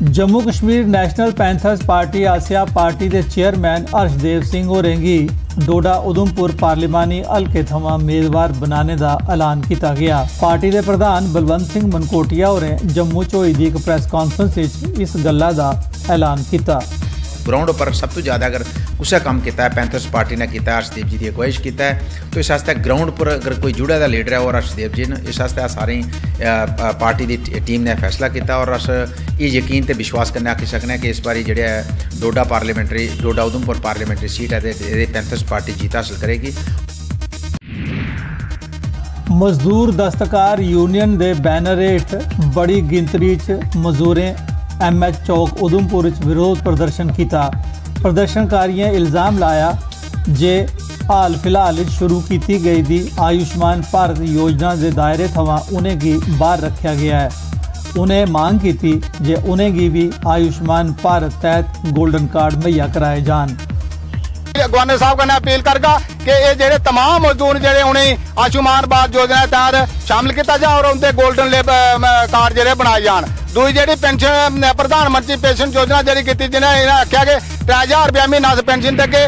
Jammu Kashmir national panthers party आसिया party के chairman Arshdev Singh होरें गी डोडा उधमपुर पार्लिमानी हल्के थमां मेदवार बनाने का ऐलान किया गया। पार्टी के प्रधान बलवंत सिंह मनकोटिया होरें जम्मू च होई दी एक प्रेस कॉन्फ्रेंस इस गल्ला का ऐलान किया। ग्राउंड पर सब तो ज़्यादा अगर कुछ काम किया है पैंथर्स पार्टी ने किया, अर्शदेव जी की अगुवाई किया है, तो इस वास्ते ग्राउंड पर अगर कोई जुड़ा दा लीडर है और अर्शदेव जी ने इस वास्ते सारी पार्टी की टीम ने फैसला किया और अस ये यकीन ते विश्वास करने आखी सकने कि इस बारी जो डोडा उधमपुर पार्लीमेंट्री सीट है ये पैंथर्स पार्टी जीत हासिल करेगी। मजदूर दस्तकार यूनियन के बैनर हेठ बड़ी गिनतरी च मजदूरें MH चौक उधमपुर विरोध प्रदर्शन किया। प्रदर्शनकारियों इल्ज़ाम लाया जे हाल फिलहाल शुरू की गई दी आयुष्मान भारत योजना के दायरे थमां उन्हें गी बाहर रखा गया है। उन्हें मांग की थी जे उन्हें गी भी आयुष्मान भारत तहत गोल्डन कार्ड मुहैया कराए जान। गवर्नर साहब कन्नै अपील करगा कि ये जेडे तमाम मजदूर जेडे उन्हें आयुष्मान भारत योजना तहत शामिल किया जाए और उनके गोल्डन कार्ड जेडे बनाए जान। दूई जी पेंशन प्रधानमंत्री पेंशन योजना जी की जिन्हें आख्या कि 3000 रुपया महीना पेंशन देके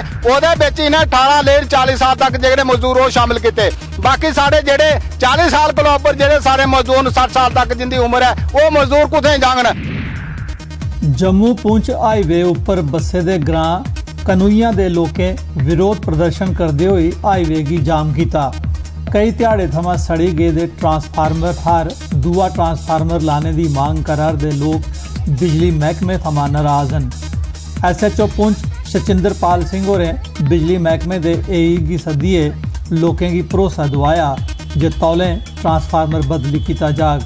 इन्हें 18 ले 40 साल तक जो मजदूर वो शामिल किए। बाकी साढ़े जेडे 40 साल को उपर जो सारे मजदूर 60 साल तक जिंदी उम्र है वो मजदूर कुत्थे जांगन। जम्मू पुंछ हाईवे उपर बसे दे ग्रां कनुइया दे लोकें विरोध प्रदर्शन करते हुए हाईवे की जाम किया। कई ध्याड़े थमां सड़ी गेदे ट्रांसफार्मर हर दूआ ट्रांसफार्मर लाने की मांग करार दे लोग बिजली महकमे थमां नाराज हैं। SHO पुंछ सचिंदर पाल सिंह होरें बिजली महकमे के AE की सद्दिए लोकें की भरोसा दवाया जे तौले ट्रांसफार्मर बदली किया जाग,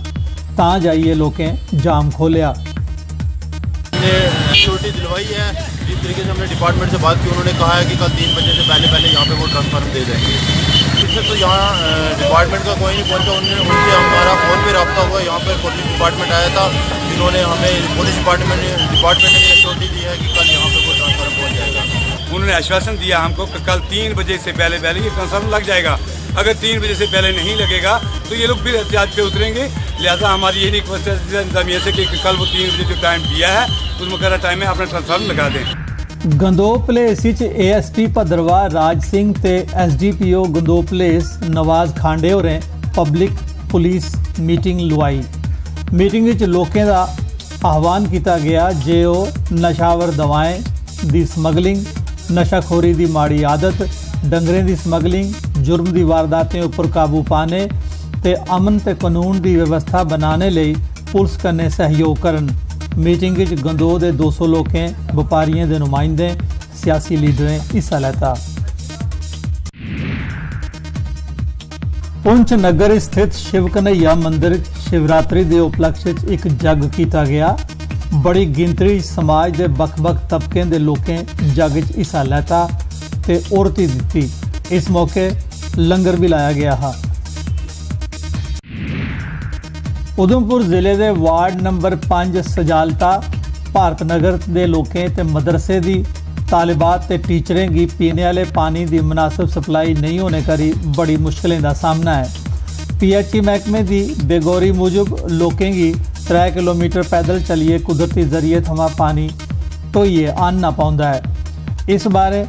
तां जाइए लोकें जाम खोलिया। सिक्योरिटी दिलवाई है, जिस तरीके से हमने डिपार्टमेंट से बात की उन्होंने कहा है कि कल 3 बजे से पहले यहाँ पे वो ट्रांसफार्मर दे देंगे। इससे तो यहाँ डिपार्टमेंट का कोई नहीं पहुँचा, उनसे हमारा फ़ोन पे रब्ता हुआ। यहाँ पर पुलिस डिपार्टमेंट आया था जिन्होंने हमें पुलिस डिपार्टमेंट ने एश्योरिटी दी है कि कल यहाँ पे वो ट्रांसफार्मर पहुँच जाएगा। उन्होंने आश्वासन दिया हमको कि कल 3 बजे से पहले ये ट्रांसफार्मर लग जाएगा। अगर 3 बजे से पहले नहीं लगेगा तो ये लोग फिर एहतियात पे उतरेंगे। लिहाजा हमारी यही रिक्वेस्ट है इंतजामिया से कि कल वो 3 बजे जो टाइम दिया है उस मुकर्रर टाइम में अपना ट्रांसफार्मर लगा दें। गंदोह प्लेस ASP भद्रवाह राज सिंह ते SDPO गंदोह प्लेस नवाज खांडे होरें पब्लिक पुलिस मीटिंग लवाई। मीटिंग विच लोकें दा आह्वान किया गया जे ओह नशावर दवाएं दी समगलिंग, नशाखोरी दी माड़ी आदत, डंगरें दी समगलिंग, जुर्म दी वारदातें उपर काबू पाने ते अमन ते कानून दी व्यवस्था बनाने लई पुलिस कन्नै सहयोग करन। मीटिंग विच गंदोह दे 200 लोकें, व्यापारियों के नुमाइंदे, सियासी लीडरें हिस्सा लैता। पुंछ नगर स्थित शिव कन्हैया मंदिर शिवरात्रि के उपलक्ष्य एक जग किया गया। बड़ी गिनतरी समाज के बख-बख तबके के लोकें जग च हिस्सा लैता ते औरती दी। इस मौके लंगर भी लाया गया है। उधमपुर जिले के वार्ड नंबर 5 सजालता भारत नगर के लोकें ते मदरसे की तालिबात ते टीचरें की पीने वाले पानी की मुनासिब सप्लाई नहीं होने करी बड़ी मुश्किलें का सामना है। PHE महकमे की बेगौरी मूजब लोकें की 3 किलोमीटर पैदल चलिए कुदरती जरिए थमां पानी ढोइए आनना पौंदा है। इस बारे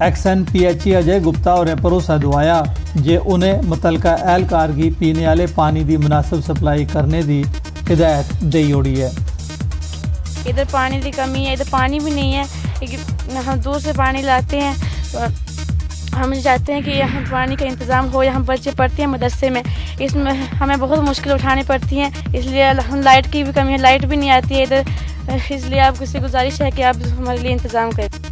XN PHE अजय गुप्ता होरें भरोसा दवाया जे उन्हें मुतलका एहलकार की पीने वाले पानी की मुनासिब सप्लाई करने की हिदायत दी ओड़ी है। इधर पानी की कमी है, इधर पानी भी नहीं है, हम दूर से पानी लाते हैं। हम चाहते हैं कि यहाँ पानी का इंतज़ाम हो। यहाँ बच्चे पढ़ते हैं मदरसे में, इसमें हमें बहुत मुश्किल उठानी पड़ती हैं, इसलिए लाइट की भी कमी है, लाइट भी नहीं आती है इधर। इसलिए आपसे गुजारिश है कि आप हमारे लिए इंतज़ाम करें।